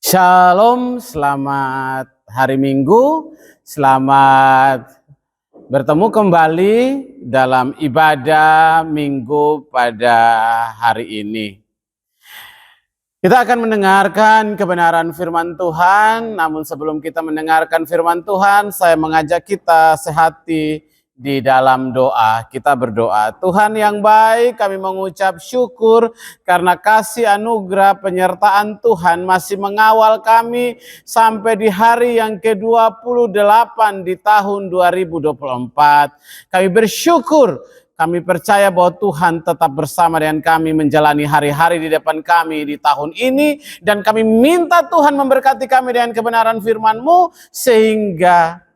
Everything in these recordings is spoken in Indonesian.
Shalom, selamat hari Minggu, selamat bertemu kembali dalam ibadah Minggu pada hari ini. Kita akan mendengarkan kebenaran firman Tuhan, namun sebelum kita mendengarkan firman Tuhan, saya mengajak kita sehati di dalam doa. Kita berdoa. Tuhan yang baik, kami mengucap syukur karena kasih anugerah penyertaan Tuhan masih mengawal kami sampai di hari yang ke-28 di tahun 2024. Kami bersyukur, kami percaya bahwa Tuhan tetap bersama dengan kami menjalani hari-hari di depan kami di tahun ini. Dan kami minta Tuhan memberkati kami dengan kebenaran firman-Mu sehingga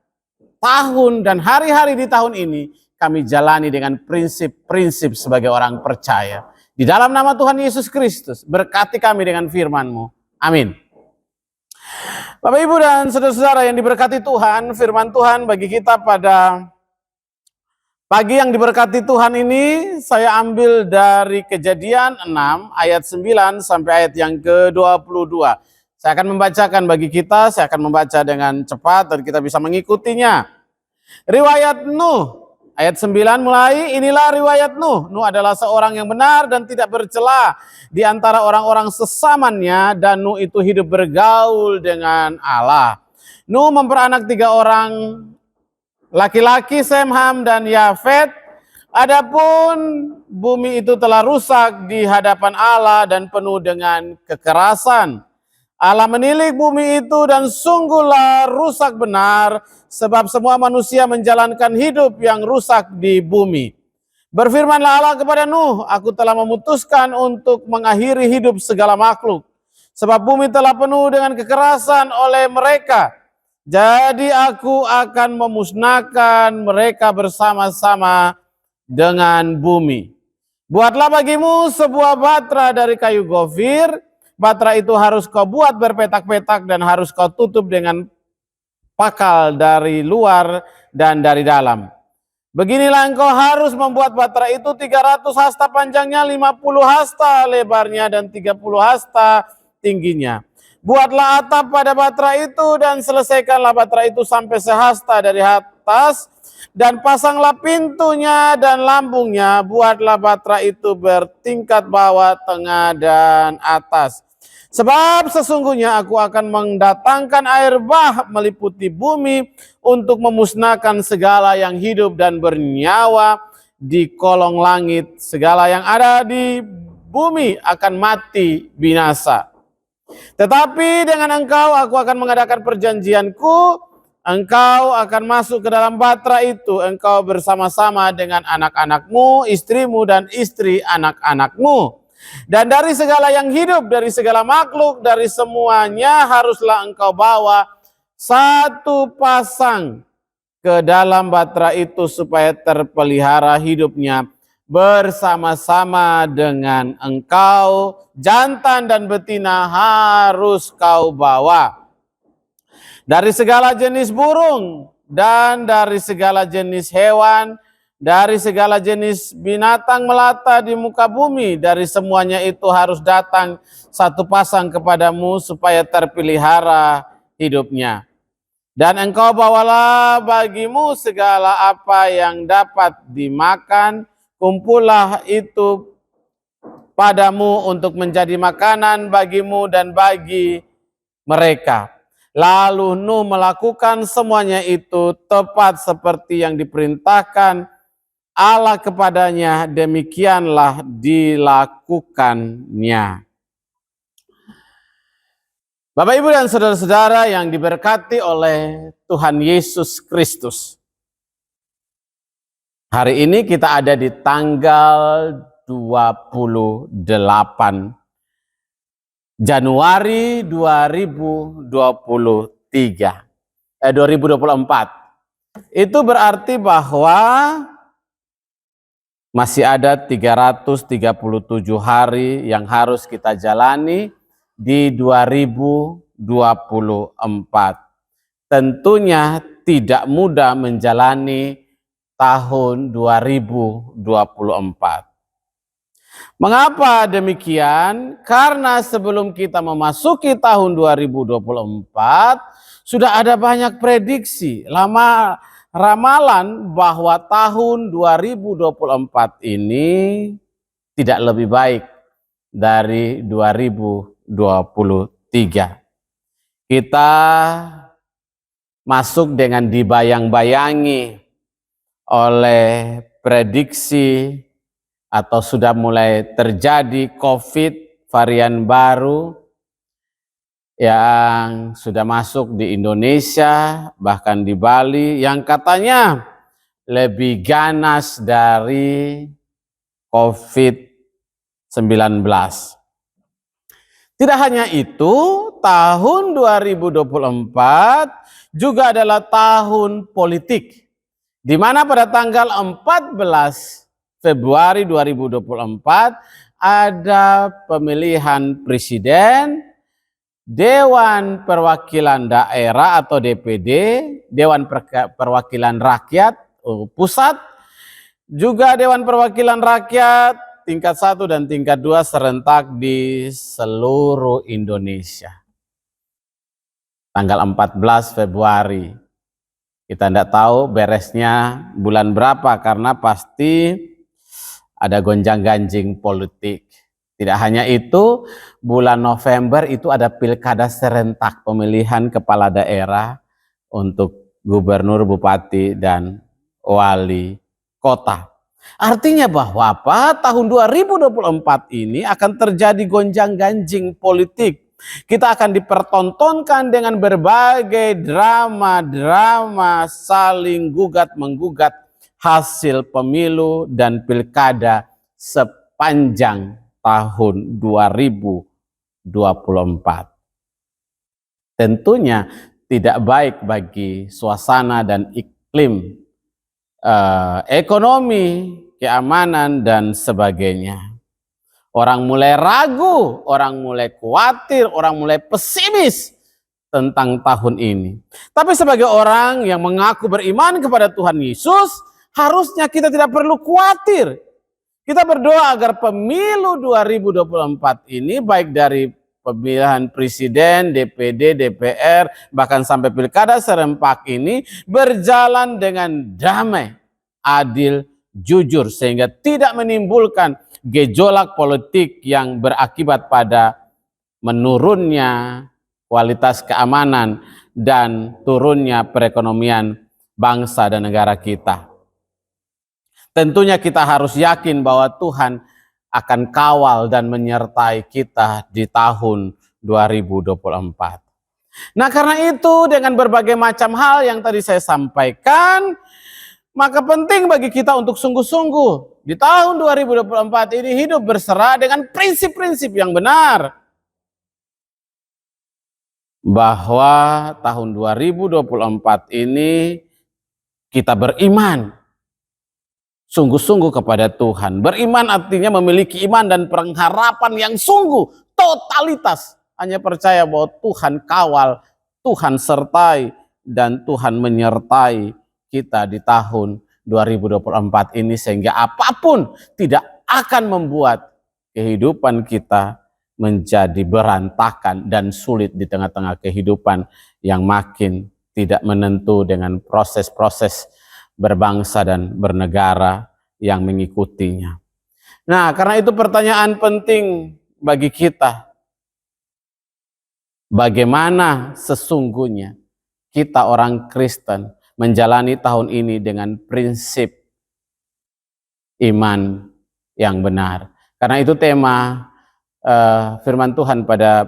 tahun dan hari-hari di tahun ini kami jalani dengan prinsip-prinsip sebagai orang percaya. Di dalam nama Tuhan Yesus Kristus, berkati kami dengan firman-Mu. Amin. Bapak, Ibu, dan saudara-saudara yang diberkati Tuhan, firman Tuhan bagi kita pada pagi yang diberkati Tuhan ini, saya ambil dari Kejadian 6 ayat 9 sampai ayat yang ke-22. Saya akan membacakan bagi kita, saya akan membaca dengan cepat dan kita bisa mengikutinya. Riwayat Nuh, ayat 9 mulai, inilah riwayat Nuh. Nuh adalah seorang yang benar dan tidak bercela di antara orang-orang sesamanya, dan Nuh itu hidup bergaul dengan Allah. Nuh memperanak 3 orang laki-laki, Sem, Ham, dan Yafet. Adapun bumi itu telah rusak di hadapan Allah dan penuh dengan kekerasan. Allah menilik bumi itu dan sungguhlah rusak benar, sebab semua manusia menjalankan hidup yang rusak di bumi. Berfirmanlah Allah kepada Nuh, aku telah memutuskan untuk mengakhiri hidup segala makhluk, sebab bumi telah penuh dengan kekerasan oleh mereka. Jadi aku akan memusnahkan mereka bersama-sama dengan bumi. Buatlah bagimu sebuah batra dari kayu gofir. Batra itu harus kau buat berpetak-petak dan harus kau tutup dengan pakal dari luar dan dari dalam. Beginilah engkau harus membuat batra itu 300 hasta panjangnya, 50 hasta lebarnya, dan 30 hasta tingginya. Buatlah atap pada batra itu dan selesaikanlah batra itu sampai sehasta dari atas, dan pasanglah pintunya dan lambungnya. Buatlah batra itu bertingkat bawah, tengah, dan atas. Sebab sesungguhnya aku akan mendatangkan air bah meliputi bumi untuk memusnahkan segala yang hidup dan bernyawa di kolong langit. Segala yang ada di bumi akan mati binasa. Tetapi dengan engkau aku akan mengadakan perjanjianku. Engkau akan masuk ke dalam batra itu, engkau bersama-sama dengan anak-anakmu, istrimu, dan istri anak-anakmu. Dan dari segala yang hidup, dari segala makhluk, dari semuanya haruslah engkau bawa satu pasang ke dalam batra itu supaya terpelihara hidupnya bersama-sama dengan engkau. Jantan dan betina harus kau bawa. Dari segala jenis burung dan dari segala jenis hewan, dari segala jenis binatang melata di muka bumi, dari semuanya itu harus datang satu pasang kepadamu supaya terpelihara hidupnya. Dan engkau bawalah bagimu segala apa yang dapat dimakan, kumpullah itu padamu untuk menjadi makanan bagimu dan bagi mereka. Lalu Nuh melakukan semuanya itu tepat seperti yang diperintahkan Allah kepadanya, demikianlah dilakukannya. Bapak, Ibu, dan saudara-saudara yang diberkati oleh Tuhan Yesus Kristus. Hari ini kita ada di tanggal 28 Januari 2024. Itu berarti bahwa masih ada 337 hari yang harus kita jalani di 2024. Tentunya tidak mudah menjalani tahun 2024. Mengapa demikian? Karena sebelum kita memasuki tahun 2024, sudah ada banyak prediksi, ramalan bahwa tahun 2024 ini tidak lebih baik dari 2023. Kita masuk dengan dibayang-bayangi oleh prediksi atau sudah mulai terjadi COVID varian baru yang sudah masuk di Indonesia, bahkan di Bali, yang katanya lebih ganas dari COVID-19. Tidak hanya itu, tahun 2024 juga adalah tahun politik, di mana pada tanggal 14 Februari 2024 ada pemilihan presiden, Dewan Perwakilan Daerah atau DPD, Dewan Perwakilan Rakyat Pusat, juga Dewan Perwakilan Rakyat tingkat 1 dan tingkat 2 serentak di seluruh Indonesia. Tanggal 14 Februari. Kita tidak tahu beresnya bulan berapa karena pasti ada gonjang-ganjing politik. Tidak hanya itu, bulan November itu ada pilkada serentak pemilihan kepala daerah untuk gubernur, bupati, dan wali kota. Artinya bahwa apa? Tahun 2024 ini akan terjadi gonjang-ganjing politik. Kita akan dipertontonkan dengan berbagai drama-drama saling gugat-menggugat hasil pemilu dan pilkada sepanjang tahun 2024. Tentunya tidak baik bagi suasana dan iklim ekonomi, keamanan, dan sebagainya. Orang mulai ragu, orang mulai khawatir, orang mulai pesimis tentang tahun ini. Tapi sebagai orang yang mengaku beriman kepada Tuhan Yesus, harusnya kita tidak perlu khawatir. Kita berdoa agar pemilu 2024 ini baik dari pemilihan presiden, DPD, DPR, bahkan sampai pilkada serentak ini berjalan dengan damai, adil, jujur, sehingga tidak menimbulkan gejolak politik yang berakibat pada menurunnya kualitas keamanan dan turunnya perekonomian bangsa dan negara kita. Tentunya kita harus yakin bahwa Tuhan akan kawal dan menyertai kita di tahun 2024. Nah, karena itu dengan berbagai macam hal yang tadi saya sampaikan, maka penting bagi kita untuk sungguh-sungguh di tahun 2024 ini hidup berserah dengan prinsip-prinsip yang benar. Bahwa tahun 2024 ini kita beriman sungguh-sungguh kepada Tuhan. Beriman artinya memiliki iman dan pengharapan yang sungguh, totalitas. Hanya percaya bahwa Tuhan kawal, Tuhan sertai, dan Tuhan menyertai kita di tahun 2024 ini. Sehingga apapun tidak akan membuat kehidupan kita menjadi berantakan dan sulit di tengah-tengah kehidupan yang makin tidak menentu dengan proses-proses berbangsa dan bernegara yang mengikutinya. Nah, karena itu pertanyaan penting bagi kita. Bagaimana sesungguhnya kita orang Kristen menjalani tahun ini dengan prinsip iman yang benar. Karena itu tema firman Tuhan pada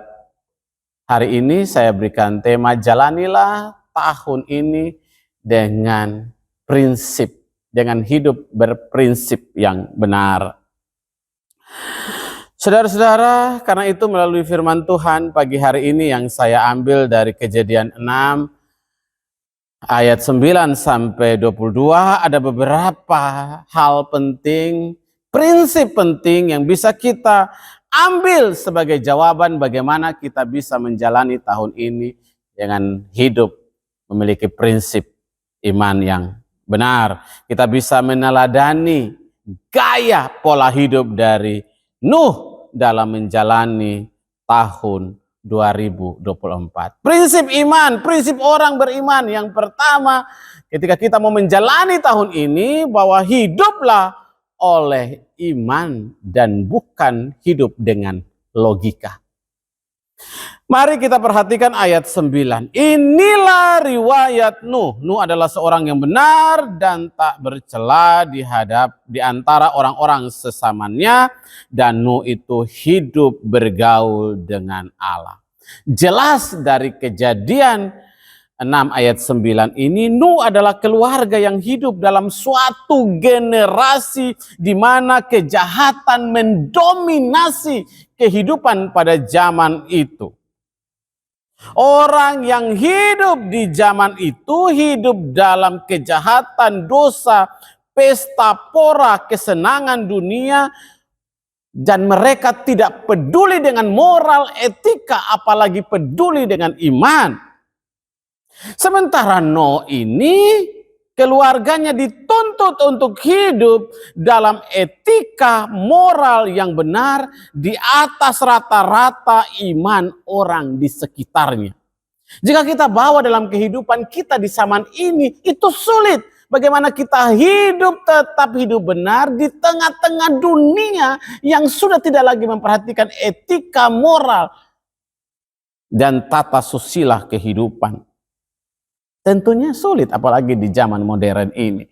hari ini saya berikan tema jalanilah tahun ini dengan prinsip, dengan hidup berprinsip yang benar. Saudara-saudara, karena itu melalui firman Tuhan pagi hari ini yang saya ambil dari Kejadian 6 ayat 9 sampai 22, ada beberapa hal penting, prinsip penting yang bisa kita ambil sebagai jawaban bagaimana kita bisa menjalani tahun ini dengan hidup memiliki prinsip iman yang benar. Kita bisa meneladani gaya pola hidup dari Nuh dalam menjalani tahun 2024. Prinsip iman, prinsip orang beriman yang pertama ketika kita mau menjalani tahun ini, bahwa hiduplah oleh iman dan bukan hidup dengan logika. Mari kita perhatikan ayat 9. Inilah riwayat Nuh. Nuh adalah seorang yang benar dan tak bercela di antara orang-orang sesamanya, dan Nuh itu hidup bergaul dengan Allah. Jelas dari Kejadian 6 ayat 9 ini, Nuh adalah keluarga yang hidup dalam suatu generasi di mana kejahatan mendominasi kehidupan pada zaman itu. Orang yang hidup di zaman itu hidup dalam kejahatan, dosa, pesta pora, kesenangan dunia, dan mereka tidak peduli dengan moral, etika, apalagi peduli dengan iman. Sementara Nuh ini, keluarganya dituntut untuk hidup dalam etika moral yang benar di atas rata-rata iman orang di sekitarnya. Jika kita bawa dalam kehidupan kita di zaman ini, itu sulit. Bagaimana kita tetap hidup benar di tengah-tengah dunia yang sudah tidak lagi memperhatikan etika moral dan tata susila kehidupan. Tentunya sulit, apalagi di zaman modern ini.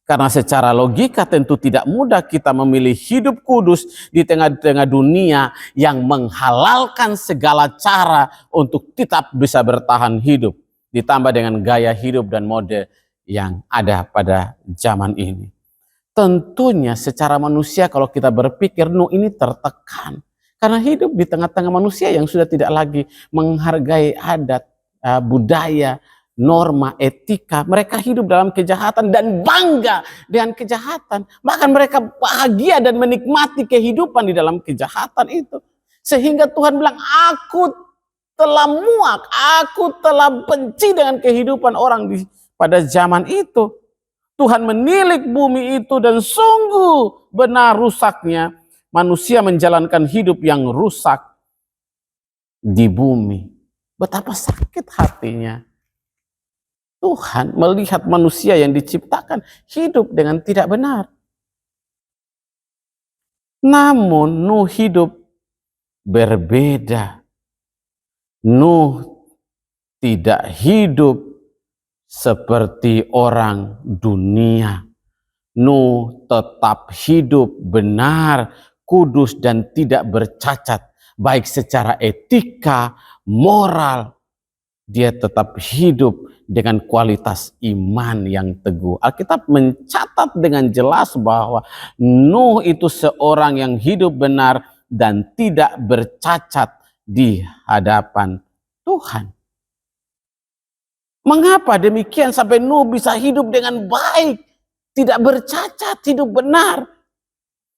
Karena secara logika tentu tidak mudah kita memilih hidup kudus di tengah-tengah dunia yang menghalalkan segala cara untuk tetap bisa bertahan hidup. Ditambah dengan gaya hidup dan mode yang ada pada zaman ini. Tentunya secara manusia kalau kita berpikir, Nuh ini tertekan. Karena hidup di tengah-tengah manusia yang sudah tidak lagi menghargai adat, budaya, norma, etika. Mereka hidup dalam kejahatan dan bangga dengan kejahatan. Bahkan mereka bahagia dan menikmati kehidupan di dalam kejahatan itu. Sehingga Tuhan bilang, aku telah muak, aku telah benci dengan kehidupan orang pada zaman itu. Tuhan menilik bumi itu dan sungguh benar rusaknya manusia menjalankan hidup yang rusak di bumi. Betapa sakit hatinya Tuhan melihat manusia yang diciptakan hidup dengan tidak benar. Namun Nuh hidup berbeda. Nuh tidak hidup seperti orang dunia. Nuh tetap hidup benar, kudus dan tidak bercacat. Baik secara etika, moral, dia tetap hidup dengan kualitas iman yang teguh. Alkitab mencatat dengan jelas bahwa Nuh itu seorang yang hidup benar dan tidak bercacat di hadapan Tuhan. Mengapa demikian sampai Nuh bisa hidup dengan baik, tidak bercacat, hidup benar?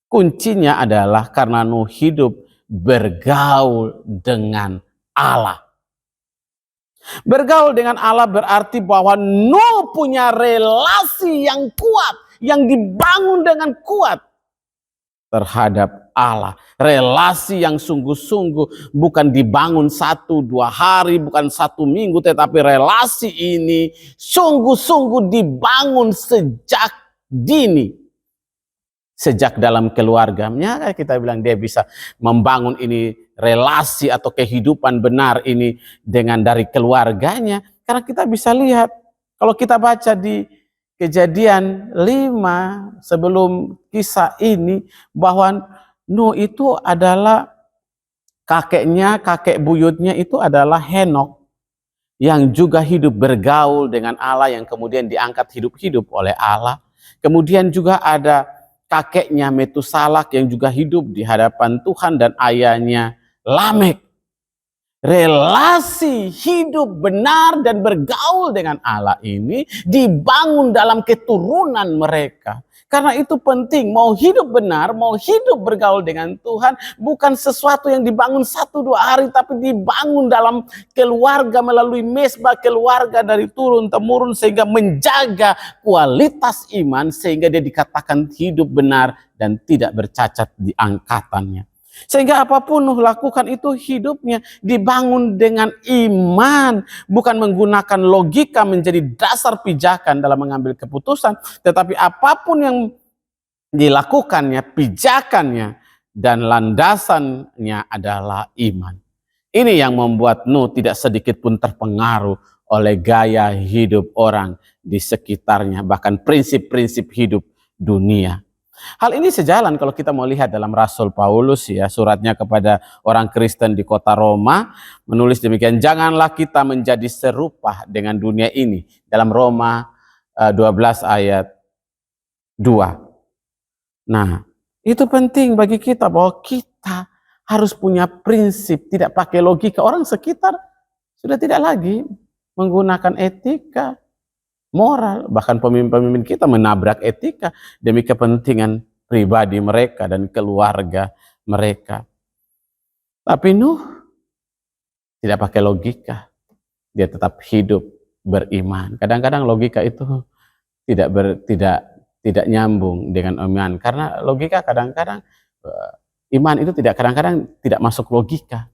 Kuncinya adalah karena Nuh hidup bergaul dengan Allah. Bergaul dengan Allah berarti bahwa Nuh punya relasi yang kuat, yang dibangun dengan kuat terhadap Allah. Relasi yang sungguh-sungguh bukan dibangun 1-2 hari, bukan 1 minggu, tetapi relasi ini sungguh-sungguh dibangun sejak dini. Sejak dalam keluarganya, kita bilang dia bisa membangun ini relasi atau kehidupan benar ini dengan dari keluarganya. Karena kita bisa lihat, kalau kita baca di Kejadian 5 sebelum kisah ini, bahwa Nuh itu adalah kakek buyutnya itu adalah Henokh, yang juga hidup bergaul dengan Allah, yang kemudian diangkat hidup-hidup oleh Allah. Kemudian juga ada kakeknya Metusalak yang juga hidup di hadapan Tuhan, dan ayahnya Lamek. relasi hidup benar dan bergaul dengan Allah ini dibangun dalam keturunan mereka. Karena itu penting, mau hidup benar, mau hidup bergaul dengan Tuhan, bukan sesuatu yang dibangun 1-2 hari, tapi dibangun dalam keluarga melalui mesbah keluarga dari turun-temurun, sehingga menjaga kualitas iman, sehingga dia dikatakan hidup benar dan tidak bercacat di angkatannya. Sehingga apapun Nuh lakukan itu hidupnya dibangun dengan iman, bukan menggunakan logika menjadi dasar pijakan dalam mengambil keputusan, tetapi apapun yang dilakukannya, pijakannya dan landasannya adalah iman. Ini yang membuat Nuh tidak sedikit pun terpengaruh oleh gaya hidup orang di sekitarnya, bahkan prinsip-prinsip hidup dunia. Hal ini sejalan kalau kita mau lihat dalam Rasul Paulus, ya, suratnya kepada orang Kristen di kota Roma, menulis demikian, janganlah kita menjadi serupa dengan dunia ini, dalam Roma 12 ayat 2. Nah, itu penting bagi kita bahwa kita harus punya prinsip, tidak pakai logika. Orang sekitar sudah tidak lagi menggunakan etika, moral, bahkan pemimpin-pemimpin kita menabrak etika demi kepentingan pribadi mereka dan keluarga mereka. Tapi Nuh tidak pakai logika, dia tetap hidup beriman. Kadang-kadang logika itu tidak nyambung dengan iman, karena logika kadang-kadang iman itu kadang-kadang tidak masuk logika.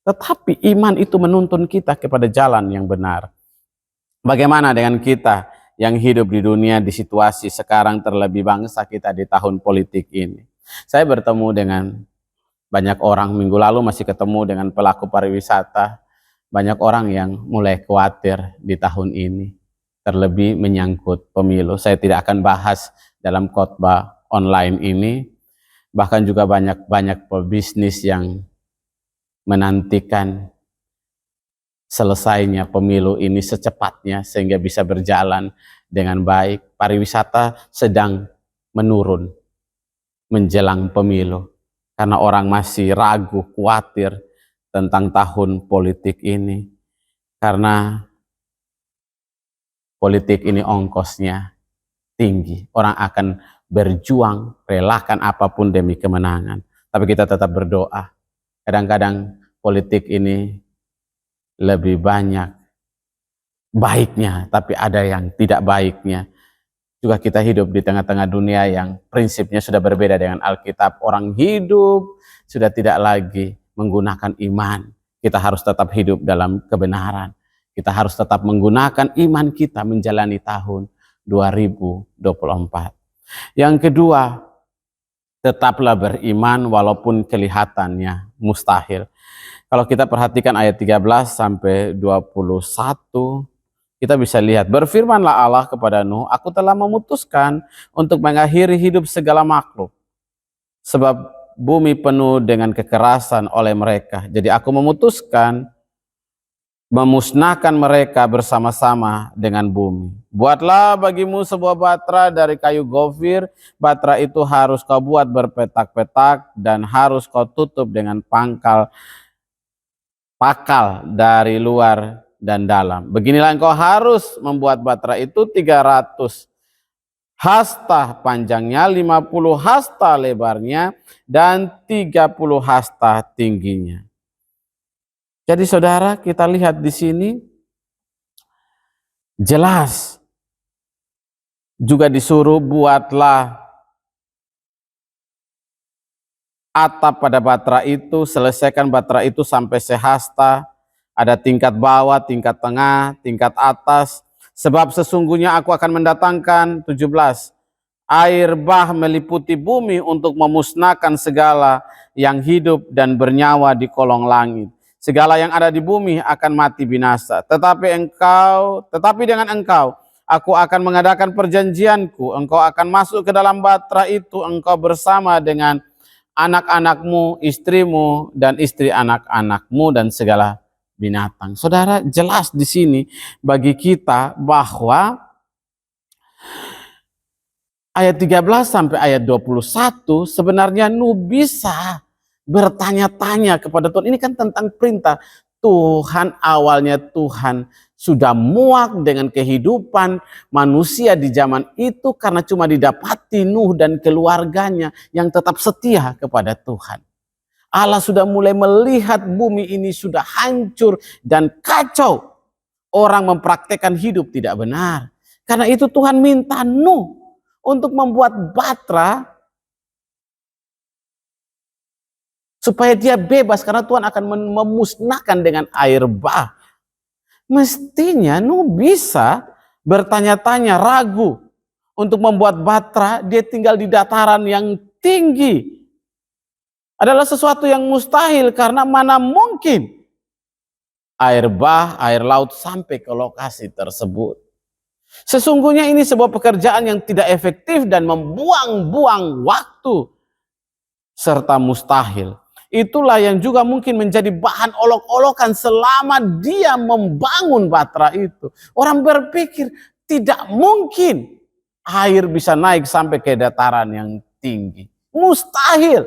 Tetapi iman itu menuntun kita kepada jalan yang benar. Bagaimana dengan kita yang hidup di dunia di situasi sekarang, terlebih bangsa kita di tahun politik ini? Saya bertemu dengan banyak orang, minggu lalu masih ketemu dengan pelaku pariwisata. Banyak orang yang mulai khawatir di tahun ini, terlebih menyangkut pemilu. Saya tidak akan bahas dalam khotbah online ini. Bahkan juga banyak pebisnis yang menantikan selesainya pemilu ini secepatnya sehingga bisa berjalan dengan baik. Pariwisata sedang menurun menjelang pemilu karena orang masih ragu, khawatir tentang tahun politik ini, karena politik ini ongkosnya tinggi. Orang akan berjuang, relakan apapun demi kemenangan. Tapi kita tetap berdoa. Kadang-kadang politik ini lebih banyak baiknya, tapi ada yang tidak baiknya. Juga kita hidup di tengah-tengah dunia yang prinsipnya sudah berbeda dengan Alkitab. Orang hidup sudah tidak lagi menggunakan iman. Kita harus tetap hidup dalam kebenaran. Kita harus tetap menggunakan iman kita menjalani tahun 2024. Yang kedua, tetaplah beriman walaupun kelihatannya mustahil. Kalau kita perhatikan ayat 13 sampai 21, kita bisa lihat, berfirmanlah Allah kepada Nuh, aku telah memutuskan untuk mengakhiri hidup segala makhluk, sebab bumi penuh dengan kekerasan oleh mereka. Jadi aku memutuskan memusnahkan mereka bersama-sama dengan bumi. Buatlah bagimu sebuah batra dari kayu gofir. Batra itu harus kau buat berpetak-petak dan harus kau tutup dengan pakal dari luar dan dalam. Beginilah engkau harus membuat batra itu 300 hasta panjangnya, 50 hasta lebarnya, dan 30 hasta tingginya. Jadi saudara, kita lihat di sini jelas juga disuruh buatlah atap pada batra itu, selesaikan batra itu sampai sehasta, ada tingkat bawah, tingkat tengah, tingkat atas, sebab sesungguhnya aku akan mendatangkan 17 air bah meliputi bumi untuk memusnahkan segala yang hidup dan bernyawa di kolong langit. Segala yang ada di bumi akan mati binasa. Tetapi dengan engkau, aku akan mengadakan perjanjianku. Engkau akan masuk ke dalam batra itu, engkau bersama dengan anak-anakmu, istrimu, dan istri anak-anakmu, dan segala binatang. Saudara, jelas di sini bagi kita bahwa ayat 13 sampai ayat 21 sebenarnya Nuh bisa bertanya-tanya kepada Tuhan. Ini kan tentang perintah. Tuhan, awalnya Tuhan sudah muak dengan kehidupan manusia di zaman itu karena cuma didapati Nuh dan keluarganya yang tetap setia kepada Tuhan. Allah sudah mulai melihat bumi ini sudah hancur dan kacau. Orang mempraktekkan hidup tidak benar. Karena itu Tuhan minta Nuh untuk membuat batra supaya dia bebas, karena Tuhan akan memusnahkan dengan air bah. Mestinya Nuh bisa bertanya-tanya, ragu untuk membuat batra, dia tinggal di dataran yang tinggi. Adalah sesuatu yang mustahil, karena mana mungkin air bah, air laut sampai ke lokasi tersebut. Sesungguhnya ini sebuah pekerjaan yang tidak efektif dan membuang-buang waktu serta mustahil. Itulah yang juga mungkin menjadi bahan olok-olokan selama dia membangun batra itu. Orang berpikir tidak mungkin air bisa naik sampai ke dataran yang tinggi. Mustahil.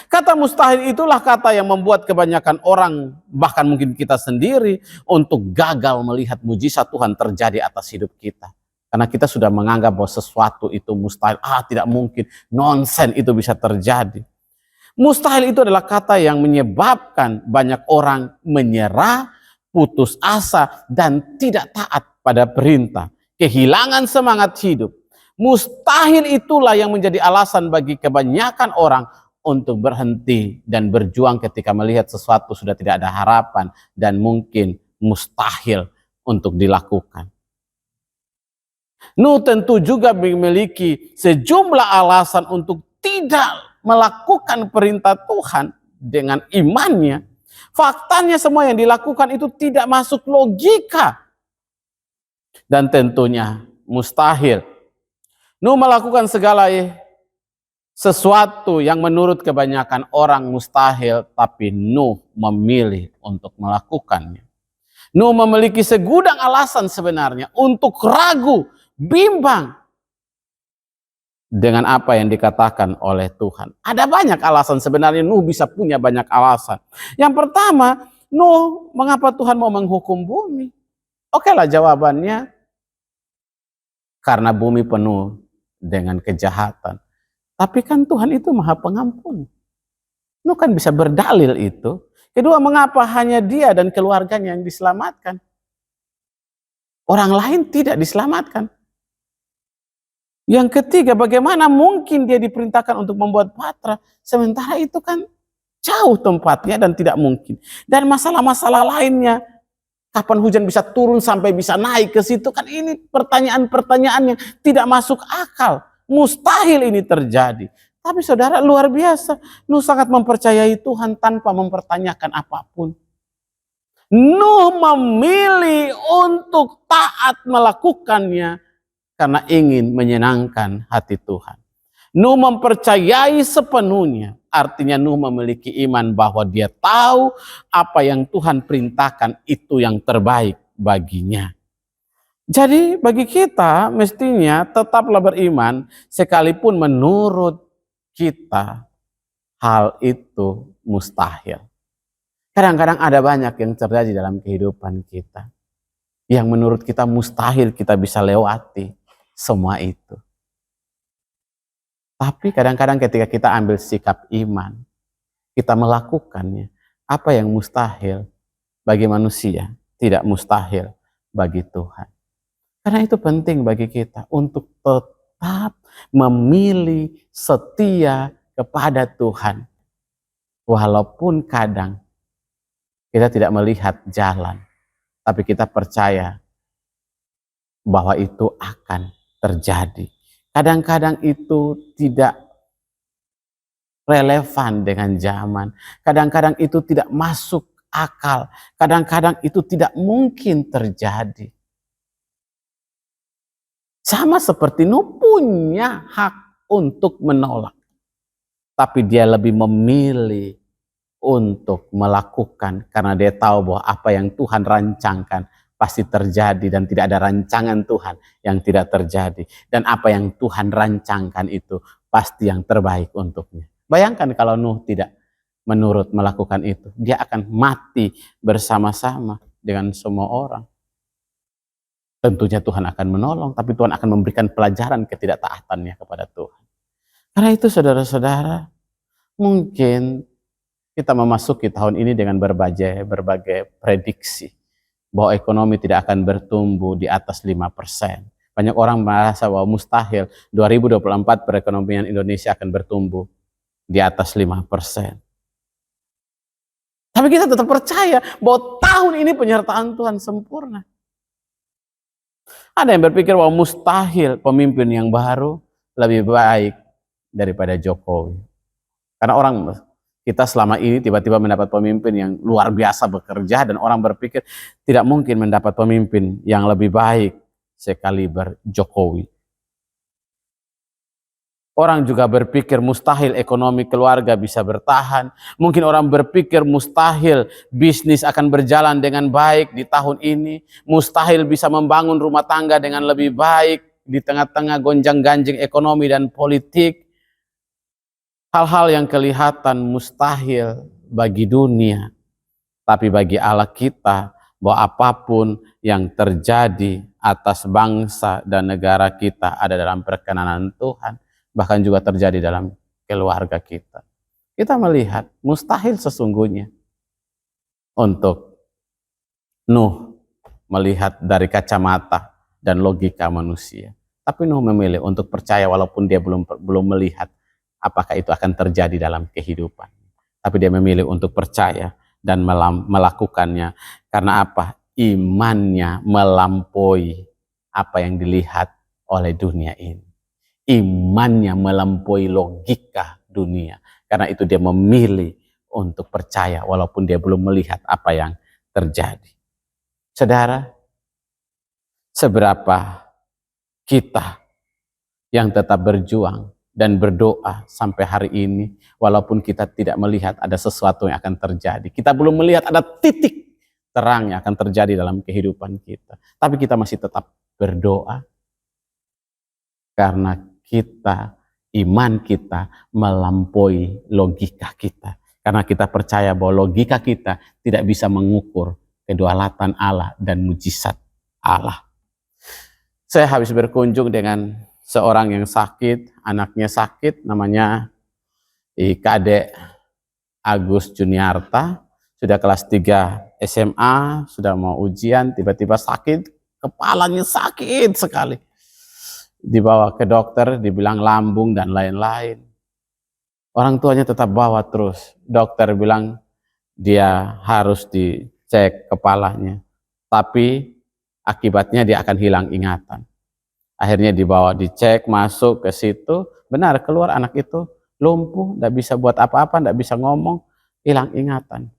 Kata mustahil itulah kata yang membuat kebanyakan orang, bahkan mungkin kita sendiri, untuk gagal melihat mujizat Tuhan terjadi atas hidup kita. Karena kita sudah menganggap bahwa sesuatu itu mustahil. Tidak mungkin, nonsen itu bisa terjadi. Mustahil itu adalah kata yang menyebabkan banyak orang menyerah, putus asa, dan tidak taat pada perintah. Kehilangan semangat hidup. Mustahil itulah yang menjadi alasan bagi kebanyakan orang untuk berhenti dan berjuang ketika melihat sesuatu sudah tidak ada harapan dan mungkin mustahil untuk dilakukan. Nuh tentu juga memiliki sejumlah alasan untuk tidak melakukan perintah Tuhan dengan imannya. Faktanya semua yang dilakukan itu tidak masuk logika. Dan tentunya mustahil. Nuh melakukan segala sesuatu yang menurut kebanyakan orang mustahil, tapi Nuh memilih untuk melakukannya. Nuh memiliki segudang alasan sebenarnya untuk ragu, bimbang dengan apa yang dikatakan oleh Tuhan. Ada banyak alasan sebenarnya, Nuh bisa punya banyak alasan. Yang pertama, Nuh, mengapa Tuhan mau menghukum bumi? Oke lah jawabannya, karena bumi penuh dengan kejahatan. Tapi kan Tuhan itu Maha Pengampun. Nuh kan bisa berdalil itu. Kedua, mengapa hanya dia dan keluarganya yang diselamatkan? Orang lain tidak diselamatkan. Yang ketiga, bagaimana mungkin dia diperintahkan untuk membuat batra, sementara itu kan jauh tempatnya dan tidak mungkin. Dan masalah-masalah lainnya, kapan hujan bisa turun sampai bisa naik ke situ, kan ini pertanyaan-pertanyaan yang tidak masuk akal. Mustahil ini terjadi. Tapi saudara, luar biasa, Nuh sangat mempercayai Tuhan tanpa mempertanyakan apapun. Nuh memilih untuk taat melakukannya karena ingin menyenangkan hati Tuhan. Nuh mempercayai sepenuhnya, artinya Nuh memiliki iman bahwa dia tahu apa yang Tuhan perintahkan itu yang terbaik baginya. Jadi bagi kita mestinya tetaplah beriman sekalipun menurut kita hal itu mustahil. Kadang-kadang ada banyak yang terjadi dalam kehidupan kita yang menurut kita mustahil kita bisa lewati semua itu. Tapi kadang-kadang ketika kita ambil sikap iman, kita melakukannya, apa yang mustahil bagi manusia tidak mustahil bagi Tuhan. Karena itu penting bagi kita untuk tetap memilih setia kepada Tuhan. Walaupun kadang kita tidak melihat jalan, tapi kita percaya bahwa itu akan terjadi. Kadang-kadang itu tidak relevan dengan zaman. Kadang-kadang itu tidak masuk akal. Kadang-kadang itu tidak mungkin terjadi. Sama seperti Nuh punya hak untuk menolak. Tapi dia lebih memilih untuk melakukan karena dia tahu bahwa apa yang Tuhan rancangkan pasti terjadi dan tidak ada rancangan Tuhan yang tidak terjadi. Dan apa yang Tuhan rancangkan itu pasti yang terbaik untuknya. Bayangkan kalau Nuh tidak menurut melakukan itu, dia akan mati bersama-sama dengan semua orang. Tentunya Tuhan akan menolong, tapi Tuhan akan memberikan pelajaran ketidaktaatannya kepada Tuhan. Karena itu saudara-saudara, mungkin kita memasuki tahun ini dengan berbagai prediksi bahwa ekonomi tidak akan bertumbuh di atas 5%. Banyak orang merasa bahwa mustahil 2024 perekonomian Indonesia akan bertumbuh di atas 5%. Tapi kita tetap percaya bahwa tahun ini penyertaan Tuhan sempurna. Ada yang berpikir bahwa mustahil pemimpin yang baru lebih baik daripada Jokowi. Karena kita selama ini tiba-tiba mendapat pemimpin yang luar biasa bekerja, dan orang berpikir tidak mungkin mendapat pemimpin yang lebih baik sekaliber Jokowi. Orang juga berpikir mustahil ekonomi keluarga bisa bertahan. Mungkin orang berpikir mustahil bisnis akan berjalan dengan baik di tahun ini. Mustahil bisa membangun rumah tangga dengan lebih baik di tengah-tengah gonjang-ganjing ekonomi dan politik. Hal-hal yang kelihatan mustahil bagi dunia, tapi bagi Allah kita, bahwa apapun yang terjadi atas bangsa dan negara kita ada dalam perkenanan Tuhan, bahkan juga terjadi dalam keluarga kita. Kita melihat mustahil sesungguhnya untuk Nuh melihat dari kacamata dan logika manusia. Tapi Nuh memilih untuk percaya walaupun dia belum melihat apakah itu akan terjadi dalam kehidupan. Tapi dia memilih untuk percaya dan melakukannya. Karena apa? Imannya melampaui apa yang dilihat oleh dunia ini. Imannya melampaui logika dunia. Karena itu dia memilih untuk percaya walaupun dia belum melihat apa yang terjadi. Saudara, seberapa kita yang tetap berjuang dan berdoa sampai hari ini, walaupun kita tidak melihat ada sesuatu yang akan terjadi, kita belum melihat ada titik terang yang akan terjadi dalam kehidupan kita, tapi kita masih tetap berdoa karena iman kita melampaui logika kita, karena kita percaya bahwa logika kita tidak bisa mengukur kedaulatan Allah dan mujizat Allah. Saya habis berkunjung dengan seorang yang sakit, anaknya sakit, namanya Kadek Agus Juniarta, sudah kelas 3 SMA, sudah mau ujian, tiba-tiba sakit, kepalanya sakit sekali. Dibawa ke dokter, dibilang lambung dan lain-lain. Orang tuanya tetap bawa terus. Dokter bilang dia harus dicek kepalanya, tapi akibatnya dia akan hilang ingatan. Akhirnya dibawa, dicek, masuk ke situ, benar keluar anak itu lumpuh, tidak bisa buat apa-apa, tidak bisa ngomong, hilang ingatan.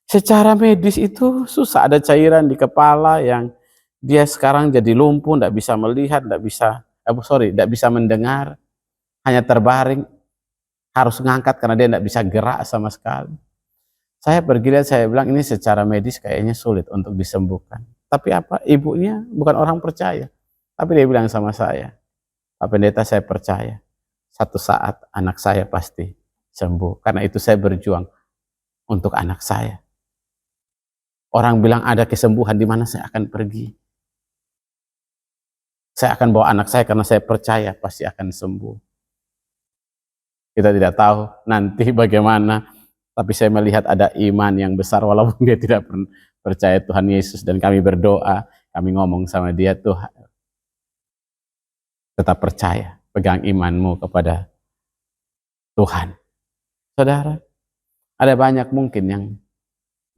Secara medis itu susah, ada cairan di kepala yang dia sekarang jadi lumpuh, tidak bisa melihat, tidak bisa mendengar, hanya terbaring, harus ngangkat karena dia tidak bisa gerak sama sekali. Saya pergi lihat, saya bilang ini secara medis kayaknya sulit untuk disembuhkan. Tapi apa? Ibunya bukan orang percaya. Tapi dia bilang sama saya, Pak Pendeta, saya percaya satu saat anak saya pasti sembuh. Karena itu saya berjuang untuk anak saya. Orang bilang ada kesembuhan, di mana saya akan pergi. Saya akan bawa anak saya karena saya percaya pasti akan sembuh. Kita tidak tahu nanti bagaimana, tapi saya melihat ada iman yang besar walaupun dia tidak percaya Tuhan Yesus. Dan kami berdoa, kami ngomong sama dia, Tuhan, tetap percaya, pegang imanmu kepada Tuhan. Saudara, ada banyak mungkin yang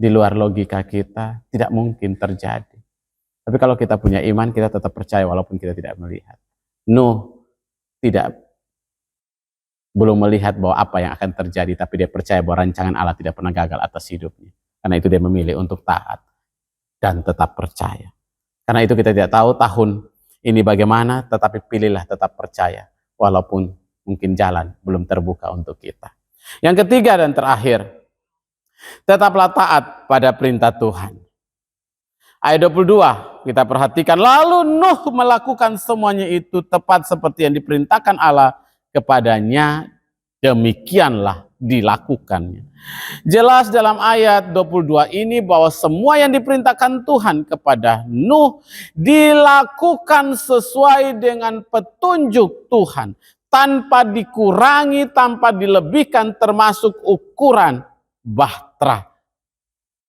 di luar logika kita tidak mungkin terjadi. Tapi kalau kita punya iman, kita tetap percaya walaupun kita tidak melihat. Nuh belum melihat bahwa apa yang akan terjadi, tapi dia percaya bahwa rancangan Allah tidak pernah gagal atas hidupnya. Karena itu dia memilih untuk taat dan tetap percaya. Karena itu kita tidak tahu tahun ini bagaimana, tetapi pilihlah tetap percaya, walaupun mungkin jalan belum terbuka untuk kita. Yang ketiga dan terakhir, tetaplah taat pada perintah Tuhan. Ayat 22, kita perhatikan, lalu Nuh melakukan semuanya itu tepat seperti yang diperintahkan Allah kepadanya, demikianlah dilakukannya. Jelas dalam ayat 22 ini bahwa semua yang diperintahkan Tuhan kepada Nuh dilakukan sesuai dengan petunjuk Tuhan, tanpa dikurangi, tanpa dilebihkan, termasuk ukuran bahtera.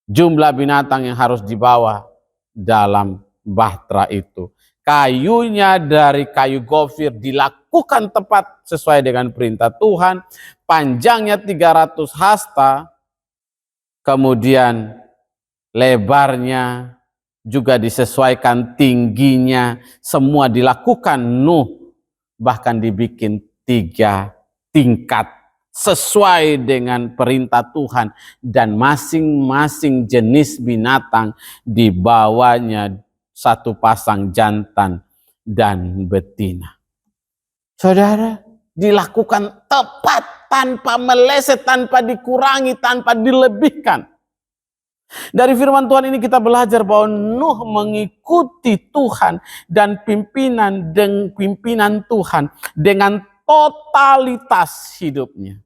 Jumlah binatang yang harus dibawa dalam bahtera itu. Kayunya dari kayu gofir dilakukan tepat sesuai dengan perintah Tuhan. Panjangnya 300 hasta, kemudian lebarnya juga disesuaikan, tingginya, semua dilakukan Nuh. Bahkan dibikin 3 tingkat sesuai dengan perintah Tuhan. Dan masing-masing jenis binatang dibawanya 1 pasang jantan dan betina. Saudara, dilakukan tepat, tanpa meleset, tanpa dikurangi, tanpa dilebihkan. Dari firman Tuhan ini kita belajar bahwa Nuh mengikuti Tuhan dan pimpinan Tuhan dengan totalitas hidupnya.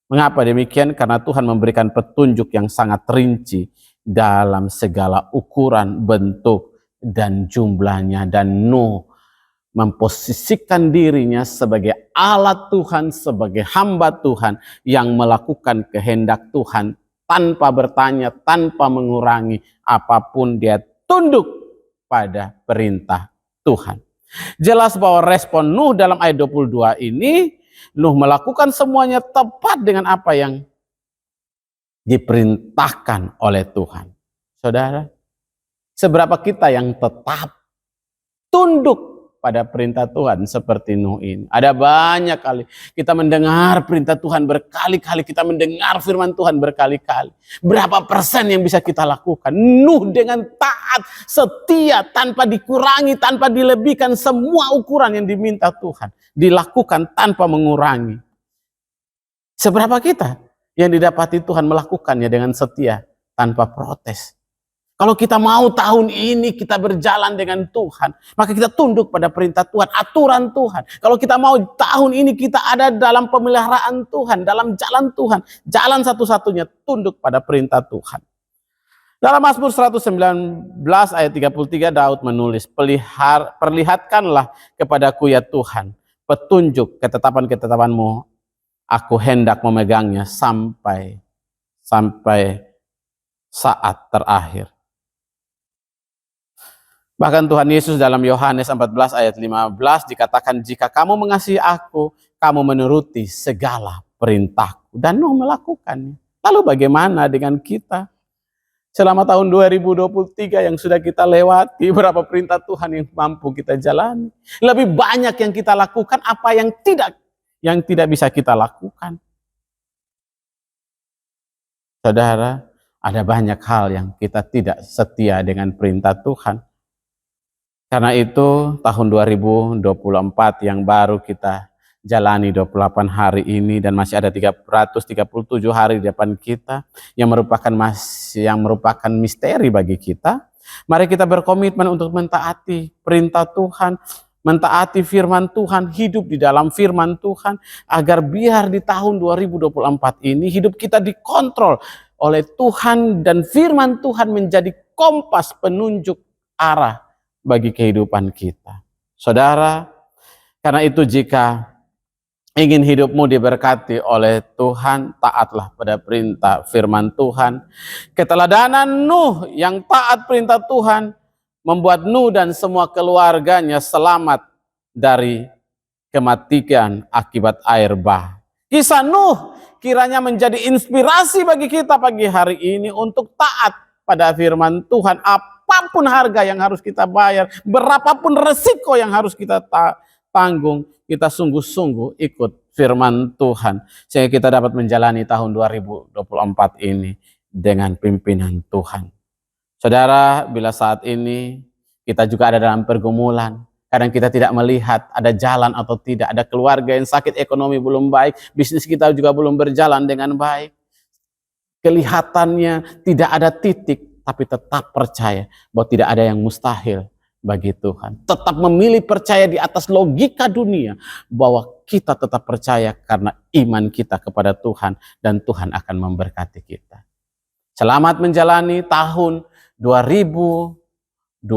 Mengapa demikian? Karena Tuhan memberikan petunjuk yang sangat rinci dalam segala ukuran, bentuk, dan jumlahnya. Dan Nuh memposisikan dirinya sebagai alat Tuhan, sebagai hamba Tuhan yang melakukan kehendak Tuhan tanpa bertanya, tanpa mengurangi apapun. Dia tunduk pada perintah Tuhan. Jelas bahwa respon Nuh dalam ayat 22 ini, Nuh melakukan semuanya tepat dengan apa yang diperintahkan oleh Tuhan. Saudara, seberapa kita yang tetap tunduk pada perintah Tuhan seperti Nuh ini? Ada banyak kali kita mendengar perintah Tuhan berkali-kali, kita mendengar firman Tuhan berkali-kali. Berapa persen yang bisa kita lakukan? Nuh dengan taat, setia, tanpa dikurangi, tanpa dilebihkan, semua ukuran yang diminta Tuhan dilakukan tanpa mengurangi. Seberapa kita yang didapati Tuhan melakukannya dengan setia, tanpa protes? Kalau kita mau tahun ini kita berjalan dengan Tuhan, maka kita tunduk pada perintah Tuhan, aturan Tuhan. Kalau kita mau tahun ini kita ada dalam pemeliharaan Tuhan, dalam jalan Tuhan, jalan satu-satunya tunduk pada perintah Tuhan. Dalam Mazmur 119 ayat 33 Daud menulis, perlihatkanlah kepadaku ya Tuhan, petunjuk ketetapan-ketetapanmu, aku hendak memegangnya sampai saat terakhir. Bahkan Tuhan Yesus dalam Yohanes 14 ayat 15 dikatakan, jika kamu mengasihi aku, kamu menuruti segala perintahku. Dan Nuh melakukannya. Lalu bagaimana dengan kita? Selama tahun 2023 yang sudah kita lewati, berapa perintah Tuhan yang mampu kita jalani? Lebih banyak yang kita lakukan, apa yang tidak bisa kita lakukan. Saudara, ada banyak hal yang kita tidak setia dengan perintah Tuhan. Karena itu tahun 2024 yang baru kita jalani 28 hari ini dan masih ada 337 hari di depan kita yang merupakan misteri bagi kita. Mari kita berkomitmen untuk mentaati perintah Tuhan, mentaati firman Tuhan, hidup di dalam firman Tuhan, agar biar di tahun 2024 ini hidup kita dikontrol oleh Tuhan dan firman Tuhan menjadi kompas penunjuk arah bagi kehidupan kita. Saudara, karena itu jika ingin hidupmu diberkati oleh Tuhan, taatlah pada perintah firman Tuhan. Keteladanan Nuh yang taat perintah Tuhan membuat Nuh dan semua keluarganya selamat dari kematian akibat air bah. Kisah Nuh kiranya menjadi inspirasi bagi kita pagi hari ini untuk taat pada firman Tuhan. Apapun harga yang harus kita bayar, berapapun resiko yang harus kita tanggung, kita sungguh-sungguh ikut firman Tuhan, sehingga kita dapat menjalani tahun 2024 ini dengan pimpinan Tuhan. Saudara, bila saat ini kita juga ada dalam pergumulan, kadang kita tidak melihat ada jalan atau tidak, ada keluarga yang sakit, ekonomi belum baik, bisnis kita juga belum berjalan dengan baik, kelihatannya tidak ada titik, tapi tetap percaya bahwa tidak ada yang mustahil bagi Tuhan. Tetap memilih percaya di atas logika dunia, bahwa kita tetap percaya karena iman kita kepada Tuhan, dan Tuhan akan memberkati kita. Selamat menjalani tahun 2024.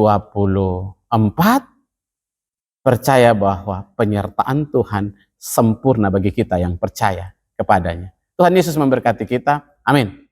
Percaya bahwa penyertaan Tuhan sempurna bagi kita yang percaya kepadanya. Tuhan Yesus memberkati kita. Amin.